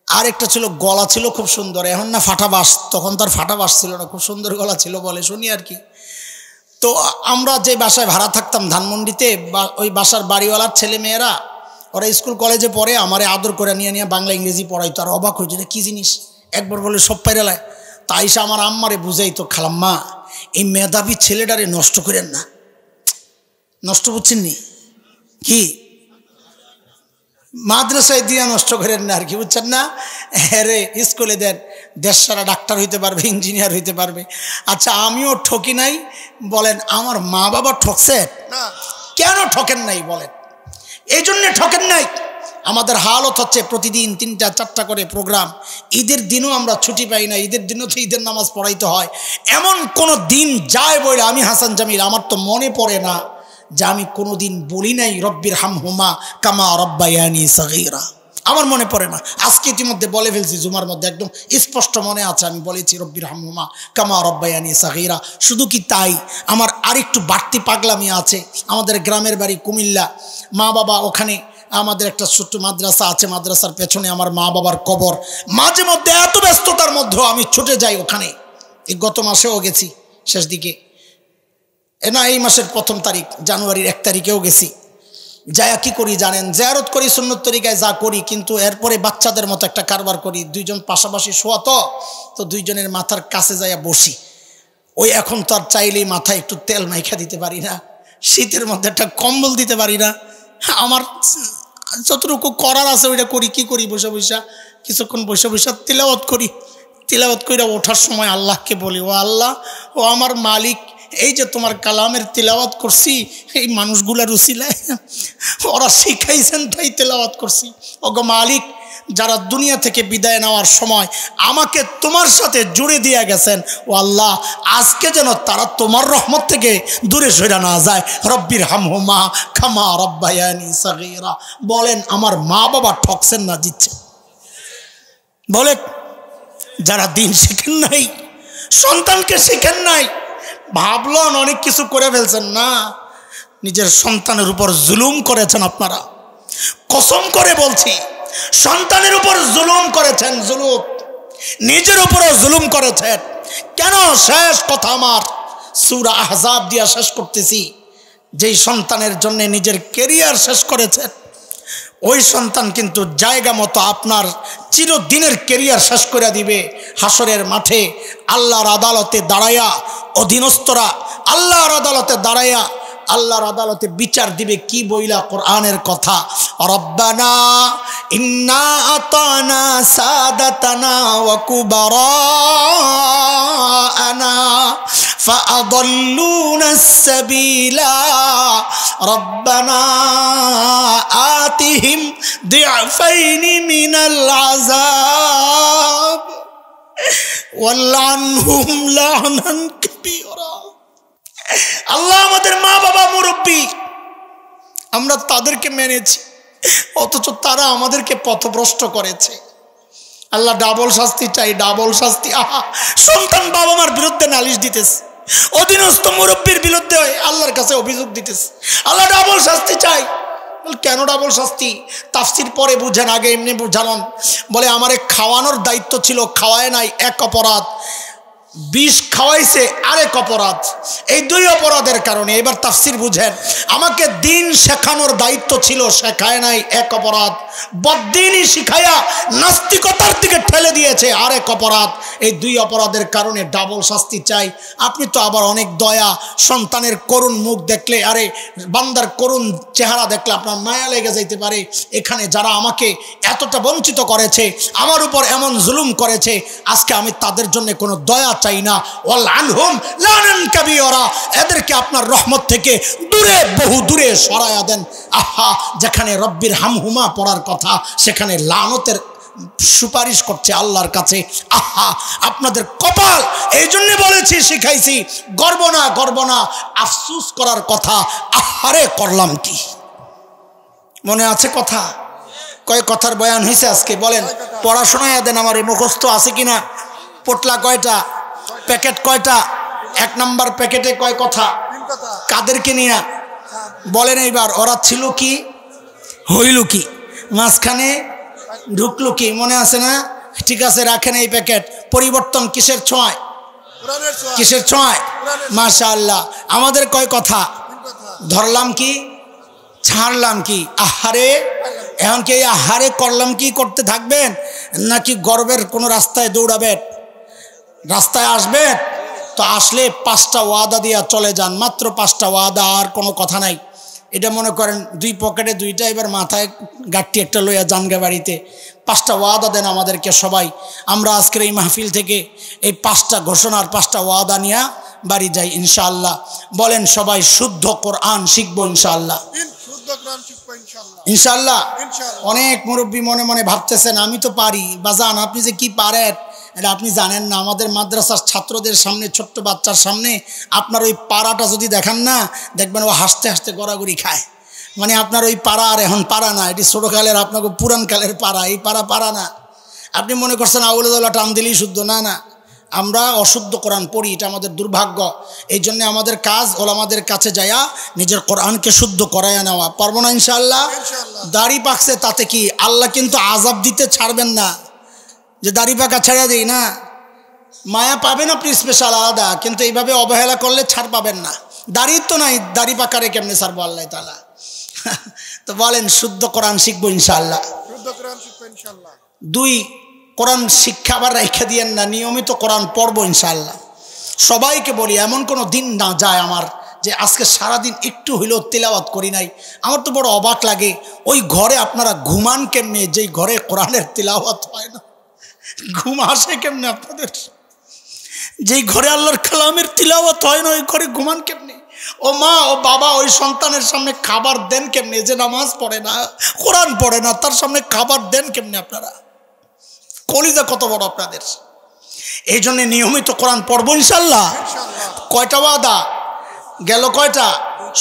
S1: আর একটা ছিল গলা ছিল খুব সুন্দর, এখন না ফাটা বাস, তখন তার ফাটা বাস ছিল না, খুব সুন্দর গলা ছিল বলে শুনি আর কি। তো আমরা যে বাসায় ভাড়া থাকতাম ধানমন্ডিতে, ওই বাসার বাড়িওয়ালার ছেলে মেয়েরা ওরা স্কুল কলেজে পড়ে আমারে আদর করে নিয়ে নিয়ে বাংলা ইংরেজি পড়াইতো। আর অবাক হয়েছে, এটা কী জিনিস, একবার বলে সব পাইরালায়। তাই সে আমার আম্মারে বুঝাইতো, খালাম্মা এই মেধাবী ছেলেটারে নষ্ট করেন না। নষ্ট বুঝছেননি কি, মাদ্রাসায় দিয়া নষ্ট করেন না আর কি, বুঝছেন না? হ্যাঁ রে, স্কুলে দেন, দেশ সারা ডাক্তার হইতে পারবে, ইঞ্জিনিয়ার হইতে পারবে। আচ্ছা, আমিও ঠকি নাই বলেন, আমার মা বাবা ঠকছে না? কেন ঠকেন নাই বলেন? এই জন্যে ঠকেন নাই। আমাদের হালত হচ্ছে প্রতিদিন 3টা 4টা করে প্রোগ্রাম। ঈদের দিনও আমরা ছুটি পাই না, ঈদের দিনও তো ঈদের নামাজ পড়াইতে হয়। এমন কোনো দিন যায় বলে আমি হাসান জামিল আমার তো মনে পড়ে না যে আমি কোনো দিন বলি নাই রব্বির হামহুমা কামা রব্বায়ানি সগীরা। আমার মনে পড়ে না। আজকে ইতিমধ্যে বলে ফেলছি, জুমার মধ্যে একদম স্পষ্ট মনে আছে, আমি বলেছি রব্বির হামহুমা কামা রব্বায়ানি সগীরা। শুধু কি তাই, আমার আরেকটু বাড়তি পাগলামি আছে। আমাদের গ্রামের বাড়ি কুমিল্লা, মা বাবা ওখানে, আমাদের একটা ছোট্ট মাদ্রাসা আছে, মাদ্রাসার পেছনে আমার মা বাবার কবর। মাঝে মধ্যে এত ব্যস্ততার মধ্যেও আমি ছুটে যাই ওখানে। এই গত মাসেও গেছি, শেষ দিকে না, এই মাসের 1ম তারিখ, জানুয়ারির 1 তারিখেও গেছি। যায়া কি করি জানেন? জিয়ারত করি সুন্নত তরিকায় যা করি, কিন্তু এরপরে বাচ্চাদের মতো একটা কারবার করি। 2জন পাশাপাশি শোয়া, তো 2জনের মাথার কাছে যাইয়া বসি। ওই এখন তো আর চাইলেই মাথায় একটু তেল মাইখা দিতে পারি না, শীতের মধ্যে একটা কম্বল দিতে পারি না। আমার যতটুকু করার আছে ওইটা করি। কি করি? বসে বসে কিছুক্ষণ বসে বসে তিলাওয়াত করি। তিলাওয়াত করে ওঠার সময় আল্লাহকে বলি, ও আল্লাহ, ও আমার মালিক, এই যে তোমার কালামের তিলাওয়াত করছি, এই মানুষগুলার উসিলায় ওরা শিখাইছেন তাই তিলাওয়াত করছি। ওগো মালিক, যারা দুনিয়া থেকে বিদায় নেওয়ার সময় আমাকে তোমার সাথে জুড়ে দিয়ে গেছেন, ও আল্লাহ, আজকে যেন তারা তোমার রহমত থেকে দূরে সরে না যায়। রব্বির হামহুমা কামা রব্বায়ানি সগীরা। বলেন, আমার মা বাবা ঠকছেন না জিতছেন? বলেন, যারা দিন শিখেন নাই, সন্তানকে শিখেন নাই, ভাবলেন অনেক কিছু করে ফেলছেন, না, নিজের সন্তানের উপর জুলুম করেছেন আপনারা। কসম করে বলছি, সন্তানের উপর জুলুম করেছেন, জুলুম, নিজের উপরও জুলুম করেছেন। কেন? শেষ কথা আমার সূরা আহজাব দিয়া শেষ করতেছি। যেই সন্তানের জন্য নিজের কেরিয়ার শেষ করেছেন, ওই সন্তান কিন্তু জায়গা মতো আপনার চিরদিনের কেরিয়ার শেষ করে দিবে। হাসরের মাঠে আল্লাহর আদালতে দাঁড়াইয়া অধীনস্থরা আল্লাহর আদালতে দাঁড়াইয়া আল্লাহর আদালতে বিচার দিবে কি বইলা? কোরআনের কথা, রব্বানা ইন্না আতানা সাদাতানা ওয়া কুবারানা ফাআদাল্লুনাস সাবিলা রব্বানা আতিহিম দিআফাইনি মিনাল আযাব ওয়ালআনহুম লা'নান কাবীরা। আল্লাহ, আমাদের মা বাবা মুরব্বী, আমরা তাদেরকে মেনেছি, অথচ তারা আমাদেরকে পথভ্রষ্ট করেছে। আল্লাহ, ডাবল শাস্তি চাই, ডাবল শাস্তি। আহা, সন্তান বাবা মার বিরুদ্ধে নালিশ দিতেছে, অধীনস্থ মুরব্বীর বিরুদ্ধে আল্লাহর কাছে অভিযোগ দিতেছে। আল্লাহ, ডাবল শাস্তি চাই। কেন ডাবল শাস্তি? তাফসির পরে বুঝেন, আগে এমনি বুঝালেন। বলে, আমারে খাওয়ানোর দায়িত্ব ছিল, খাওয়ায় নাই, 1 অপরাধ। 20 খাওয়াইছে, আরেক অপরাধ। এই 2 অপরাধের কারণে, এবার তাফসির বুঝেন, আমাকে দিন শেখানোর দায়িত্ব ছিল, শেখায় নাই, 1 অপরাধ। বদ্দিনই শিখাইয়া নাস্তিকতার দিকে ঠেলে দিয়েছে, আরেক অপরাধ। এই 2 অপরাধের কারণে ডাবল শাস্তি চাই। আপনি তো আবার অনেক দয়া, সন্তানের করুণ মুখ দেখলে, আরে বান্দার করুণ চেহারা দেখলে আপনার মায়া লেগে যাইতে পারে। এখানে যারা আমাকে এতটা বঞ্চিত করেছে, আমার উপর এমন জুলুম করেছে, আজকে আমি তাদের জন্য কোনো দয়া চাই না। ওয়ালআনহুম লা'নান কাবীরা, এদেরকে আপনার রহমত থেকে দূরে, বহু দূরে সরায়া দেন। আহা, যেখানে রব্বির হামহুমা পড়ার কথা, সেখানে লানতের সুপারিশ করছে আল্লাহর কাছে। আহা, আপনাদের কপাল। এই জন্য বলেছি, শিখাইছি, গর্ব না, গর্ব না, আফসুস করার কথা। আহারে, করলাম কি? মনে আছে কথা? কয় কথার বয়ান হয়েছে আজকে বলেন? পড়াশোনায় দেন আমার, এই মুখস্থ আছে কিনা? পোটলা কয়টা, প্যাকেট কয়টা, 1 নম্বর প্যাকেটে কয় কথা, কাদেরকে নিয়ে বলেন এইবার? ওরা ছিল কি, হইল কি, মাঝখানে ঢুকলো কি, মনে আছে না? ঠিক আছে, রাখেন এই প্যাকেট। পরিবর্তন কিসের ছোঁয়ায়? কিসের ছোঁয়ায়? মাশাআল্লাহ। আমাদের কয় কথা, ধরলাম কি, ছাড়লাম কি। আহারে, এখন কি এই আহারে করলাম কি করতে থাকবেন, নাকি গর্বের কোনো রাস্তায় দৌড়াবেন? রাস্তায় আসবেন তো আসলে 5টা ওয়াদা দিয়া চলে যান, মাত্র 5টা ওয়াদা, আর কোনো কথা নাই। এটা মনে করেন 2 পকেটে 2টা, এবার মাথায় গাঠটি একটা লইয়া জানগে বাড়িতে। 5টা ওয়াদা দেন আমাদেরকে সবাই। আমরা আজকের এই মাহফিল থেকে এই 5টা ঘোষণার 5টা ওয়াদা নিয়ে বাড়ি যাই ইনশাআল্লাহ। বলেন সবাই, শুদ্ধ কোরআন শিখবো ইনশাআল্লাহ। ইনশাআল্লাহ। অনেক মুরব্বী মনে মনে ভাবতেছেন আমি তো পারি। বাজান, আপনি যে কি পারেন এটা আপনি জানেন না। আমাদের মাদ্রাসার ছাত্রদের সামনে, ছোট্ট বাচ্চার সামনে আপনার ওই পাড়াটা যদি দেখেন না, দেখবেন ও হাসতে হাসতে গড়াগড়ি খায়। মানে আপনার ওই পাড়া আর এখন পাড়া না, এটি ছোটোকালের আপনাকে পুরানকালের পাড়া। এই পাড়া না। আপনি মনে করছেন আউলাদুল্লাহ টান দিলেই শুদ্ধ, না না, আমরা অশুদ্ধ কোরআন পড়ি, এটা আমাদের দুর্ভাগ্য। এই জন্য আমাদের কাজ ওলামাদের কাছে যায়া নিজের কোরআনকে শুদ্ধ করাইয়া নেওয়া। পারবো না ইনশাআল্লাহ? দাড়ি পাকছে তাতে কি, আল্লাহ কিন্তু আযাব দিতে ছাড়বেন না যে দাড়ি পাকা ছেড়ে দিই না। মায়া পাবেন আপনি স্পেশাল আলাদা, কিন্তু এইভাবে অবহেলা করলে ছাড় পাবেন না। দাড়ি তো নাই, দাড়ি পাকারে কেমনে ছাড়বো আল্লাহ তাআলা? তো বলেন শুদ্ধ কোরআন শিখবো ইনশাআল্লাহ। 2, কোরআন শিক্ষা আবার রেখে দিয়েন না, নিয়মিত কোরআন পড়বো ইনশাআল্লাহ। সবাইকে বলি, এমন কোনো দিন না যায় আমার যে আজকে সারাদিন একটু হইলেও তেলাওয়াত করি নাই। আমার তো বড় অবাক লাগে, ওই ঘরে আপনারা ঘুমান কেমনে যেই ঘরে কোরআনের তেলাওয়াত হয় না? ঘুম আসে কেমনে আপনাদের? যেই ঘরে আল্লাহর কালামের তিলাওয়াত হয় না, ওই ঘরে ঘুমান কেমনে? ও মা, ও বাবা, ওই সন্তানের সামনে খাবার দেন কেমনে যে নামাজ পড়ে না, কোরআন পড়ে না? তার সামনে খাবার দেন কেমনে আপনারা? কলিজা কত বড় আপনাদের! এই জন্য নিয়মিত কোরআন পড়বো ইনশাআল্লাহ। কয়টা ওয়াদা গেল? কয়টা?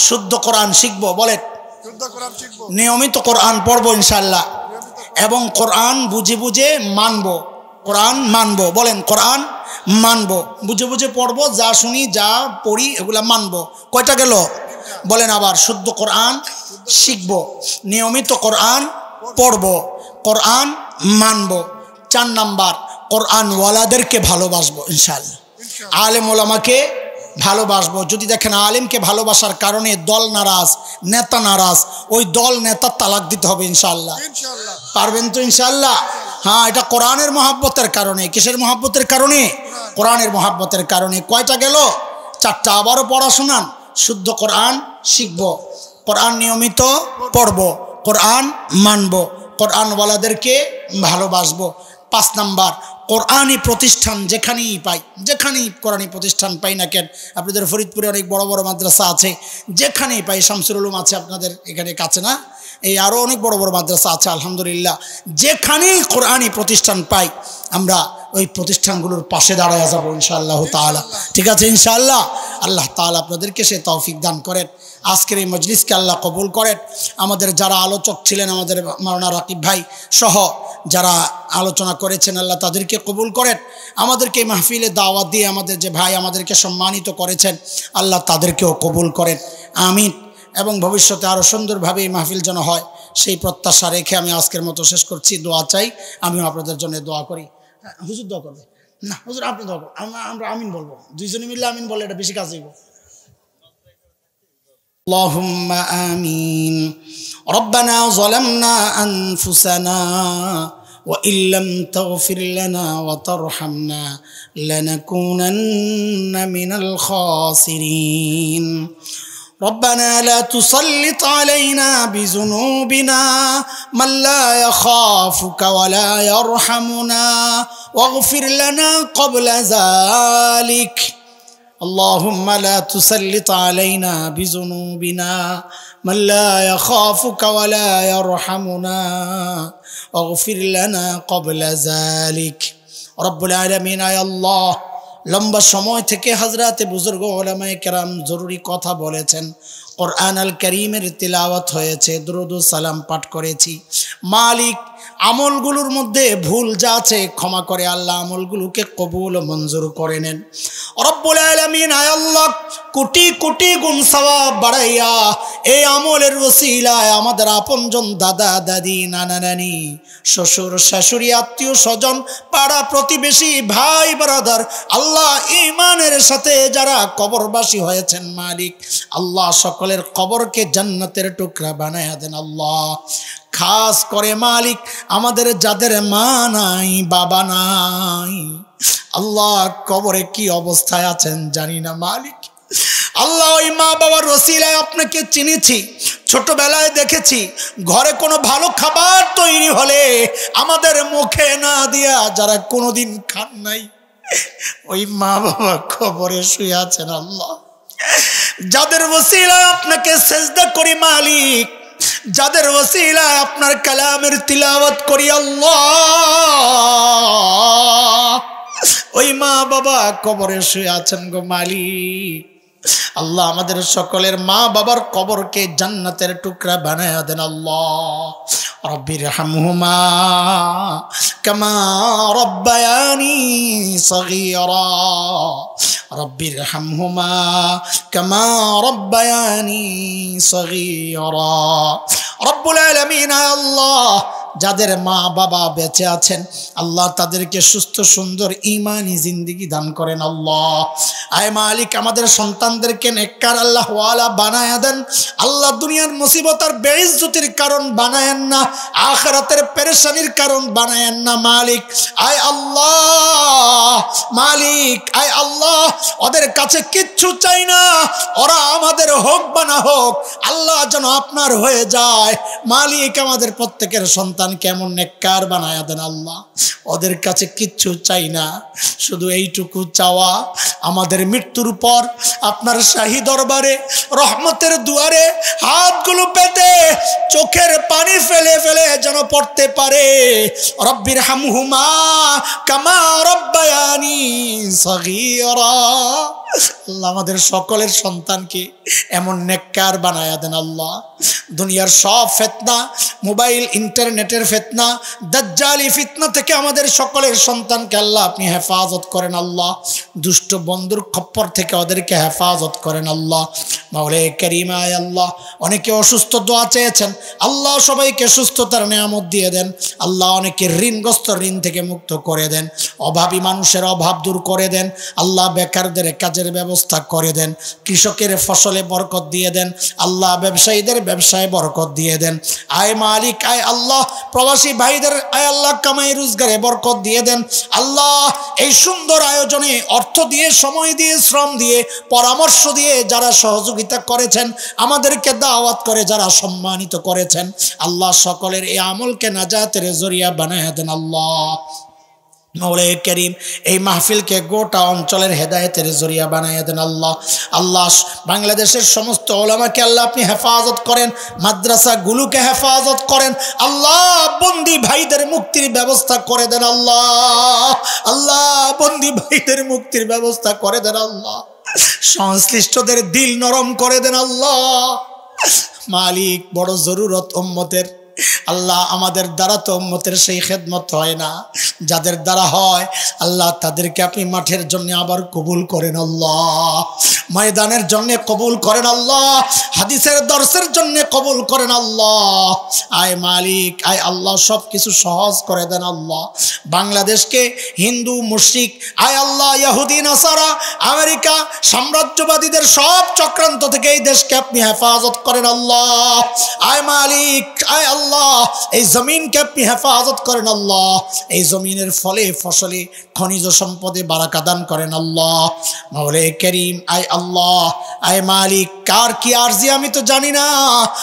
S1: শুদ্ধ কোরআন শিখবো। বলেন নিয়মিত কোরআন পড়বো ইনশাআল্লাহ, এবং কোরআন বুঝে বুঝে মানবো। কোরআন মানবো। বলেন কোরআন মানবো, বুঝে বুঝে পড়বো, যা শুনি যা পড়ি এগুলা মানবো। কয়টা গেল? বলেন আবার, শুদ্ধ কোরআন শিখবো, নিয়মিত কোরআন পড়বো, কোরআন মানবো। 4 নাম্বার, কোরআন ওয়ালাদেরকে ভালোবাসবো ইনশাআল্লাহ। আলেম ওলামাকে ভালোবাসবো। যদি দেখেন আলেমকে ভালোবাসার কারণে দল নারাজ, নেতা নারাজ, ওই দল নেতা তালাক দিতে হবে ইনশাআল্লাহ। পারবেন তো ইনশাআল্লাহ? হ্যাঁ, এটা কোরআনের মহাব্বতের কারণে। কিসের মহাব্বতের কারণে? কোরআনের মহাব্বতের কারণে। কয়টা গেল? 4টা। আবারও পড়া শোনান। শুদ্ধ কোরআন শিখবো, কোরআন নিয়মিত পড়বো, কোরআন মানবো, কোরআনওয়ালাদেরকে ভালোবাসবো। 5 নাম্বার, কোরআনি প্রতিষ্ঠান যেখানেই পাই, যেখানেই কোরআনি প্রতিষ্ঠান পাই না কেন, আপনাদের ফরিদপুরে অনেক বড় বড় মাদ্রাসা আছে, যেখানেই পাই, শামসুল উলুম আছে আপনাদের এখানে কাছে না, এই আরও অনেক বড় বড় মাদ্রাসা আছে আলহামদুলিল্লাহ। যেখানেই কোরআনি প্রতিষ্ঠান পাই আমরা ওই প্রতিষ্ঠানগুলোর পাশে দাঁড়ায় যাবো ইনশাআল্লাহ তাআলা। ঠিক আছে ইনশাআল্লাহ? আল্লাহ তাআলা আপনাদেরকে সে তৌফিক দান করেন। আজকের এই মজলিসকে আল্লাহ কবুল করেন। আমাদের যারা আলোচক ছিলেন, আমাদের মাওলানা রাকিব ভাই সহ যারা আলোচনা করেছেন, আল্লাহ তাদেরকে কবুল করেন। আমাদেরকে এই মাহফিলে দাওয়াত দিয়ে আমাদের যে ভাই আমাদেরকে সম্মানিত করেছেন, আল্লাহ তাদেরকেও কবুল করেন, আমিন। এবং ভবিষ্যতে আরও সুন্দরভাবে এই মাহফিল যেন হয় সেই প্রত্যাশা রেখে আমি আজকের মতো শেষ করছি। দোয়া চাই, আমিও আপনাদের জন্য দোয়া করি। হ্যাঁ, হুজুর দোয়া করবে না? হুজুর আপনি দোয়া করবেন, আমরা আমিন বলবো। দুইজনে মিললে আমিন বললে এটা বেশি কাজ হইব। اللهم آمين. ربنا ظلمنا أنفسنا وإن لم تغفر لنا وترحمنا لنكونن من الخاسرين. ربنا لا تسلط علينا بذنوبنا من لا يخافك ولا يرحمنا واغفر لنا قبل ذلك. اللهم لا تسلط علينا بذنوبنا من لا يخافك ولا يرحمنا واغفر لنا قبل ذلك. رب العالمين يا الله, লম্বা সময় থেকে হযরতে বুজুর্গ উলামায়ে কেরাম জরুরি কথা বলেছেন, কুরআন আল কারীমের তিলাওয়াত হয়েছে, দুরূদ ও সালাম পাঠ করেছি। মালিক আমলগুলোর মধ্যে ভুল যা আছে ক্ষমা করে আল্লাহ আমলগুলোকে কবুল ও মঞ্জুর করে নেন। রব্বুল আলামিন আয় আল্লাহ কোটি কোটি গুণ সওয়াব বাড়াইয়া এই আমলের ওসিলায় আমাদের আপনজন দাদা দাদি নানা নানি শ্বশুর শাশুড়ি আত্মীয় স্বজন পাড়া প্রতিবেশী ভাই ব্রাদার আল্লাহ ঈমানের সাথে যারা কবরবাসী হয়েছেন মালিক আল্লাহ সকলের কবরকে জান্নাতের টুকরা বানায়া দেন আল্লাহ। খাস করে মালিক আমাদের যাদের মা নাই বাবা নাই আল্লাহ কবরে কি অবস্থায় আছেন জানি না মালিক আল্লাহ ওই মা বাবার ওসিলায় আপনাকে চিনেছি, ছোটবেলায় দেখেছি ঘরে কোনো ভালো খাবার তৈরি হলে আমাদের মুখে না দিয়া যারা কোনোদিন খান নাই ওই মা বাবা কবরে শুয়ে আছেন আল্লাহ। যাদের ওসিলায় আপনাকে সেজদা করি মালিক, যাদের ওসিলায় আপনার কালামের তিলাওয়াত করি আল্লাহ, ওই মা বাবা কবরে শুয়ে আছেন গো মালিক আল্লাহ আমাদের সকলের মা বাবার কবরকে জান্নাতের টুকরা বানায়া দেন আল্লাহ। রব্বির হামহুমা কামা রব্বায়ানি সগীরা, রব্বির হামহুমা কামা রব্বায়ানি সগীরা। রব্বুল আলামিন আল্লাহ যাদের মা বাবা বেঁচে আছেন আল্লাহ তাদেরকে সুস্থ সুন্দর ঈমানি জিন্দেগি দান করেন আল্লাহ। আয় মালিক আমাদের সন্তানদেরকে নেককার আল্লাহ ওয়ালা বানায়া দেন আল্লাহ। দুনিয়ার মুসিবত আর বেইজ্জতির কারণ বানায়েন না, আখিরাতের পেরেশানির কারণ বানায়েন না মালিক। আয় আল্লাহ মালিক আয় আল্লাহ ওদের কাছে কিচ্ছু চাই না, ওরা আমাদের হোক বা না হোক আল্লাহ যেন আপনার হয়ে যায় মালিক। আমাদের প্রত্যেকের সন্তান কেমন নেককার বানায়া দেন আল্লাহ। ওদের কাছে কিচ্ছু চাই না, শুধু এইটুকু চাওয়া আমাদের মৃত্যুর পর আপনার শাহী দরবারে রহমতের দুয়ারে হাতগুলো পেতে চোখের পানি ফেলে ফেলে যেন পড়তে পারে রব্বির হামহুমা কামা রব্বায়ানি সগীরা। আল্লাহ আমাদের সকলের সন্তানকে এমন নেককার বানায়া দেন আল্লাহ। দুনিয়ার সব ফিতনা, মোবাইল ইন্টারনেটের ফিতনা, দাজ্জালি ফিতনা থেকে আমাদের সকলের সন্তানকে আল্লাহ আপনি হেফাজত করেন আল্লাহ। দুষ্ট বন্ধুর খপ্পর থেকে ওদেরকে হেফাজত করেন আল্লাহ। মাওলায়ে কারীম আয় আল্লাহ অনেকে অসুস্থ দোয়া চেয়েছেন আল্লাহ সবাইকে সুস্থতার নিয়ামত দিয়ে দেন আল্লাহ। অনেকে ঋণগ্রস্ত ঋণ থেকে মুক্ত করে দেন, অভাবী মানুষের অভাব দূর করে দেন আল্লাহ। বেকারদের কাজের ব্যবস্থা করে দেন, কৃষকের ফসলে বরকত দিয়ে দেন আল্লাহ, ব্যবসায়ীদের ব্যবসায় বরকত দিয়ে দেন। আয় মালিক আয় আল্লাহ প্রবাসী ভাইদের আয় আল্লাহ কামাই রোজগারে বরকত দিয়ে দেন আল্লাহ। এই সুন্দর আয়োজনে অর্থ দিয়ে, সময় দিয়ে, শ্রম দিয়ে, পরামর্শ দিয়ে যারা সহযোগিতা করেছেন, আমাদেরকে দাওয়াত করে যারা সম্মানিত করেছেন আল্লাহ সকলের এই আমলকে নাজাতের জরিয়া বানায়া দেন আল্লাহ। মাওলায়ে কারীম এই মাহফিলকে গোটা অঞ্চলের হেদায়েতের জরিয়া বানায়া দেন আল্লাহ। আল্লাহ বাংলাদেশের সমস্ত উলামাকে আল্লাহ আপনি হেফাজত করেন, মাদ্রাসাগুলোকে হেফাজত করেন আল্লাহ। বন্দী ভাইদের মুক্তির ব্যবস্থা করে দেন আল্লাহ। আল্লাহ বন্দী ভাইদের মুক্তির ব্যবস্থা করে দেন আল্লাহ। সংশ্লিষ্টদের দিল নরম করে দেন আল্লাহ। মালিক বড় জরুরত উম্মতের আল্লাহ, আমাদের দ্বারা তো উম্মতের সেই খেদমত হয় না, যাদের দ্বারা হয় আল্লাহ তাদেরকে আপনি মাঠের জন্য আবার কবুল করেন আল্লাহ, ময়দানের জন্য কবুল করেন আল্লাহ, হাদিসের দর্শের জন্য কবুল করেন আল্লাহ। আয় মালিক আয় আল্লাহ সব কিছু সহজ করে দেন আল্লাহ। বাংলাদেশকে হিন্দু মুশরিক আয় আল্লাহ, ইহুদি নাসারা, আমেরিকা সাম্রাজ্যবাদীদের সব চক্রান্ত থেকে এই দেশকে আপনি হেফাজত করেন আল্লাহ। আয় মালিক আয় আল্লাহ এই জমিনকে আপনি হেফাজত করেন আল্লাহ। এই জমিনের ফলে ফসলে খনিজ সম্পদে বারাকা দান করেন আল্লাহ। মাওলায়ে কারীম আয় আল্লাহ আয় মালিক কার কি আরজি আমি তো জানি না,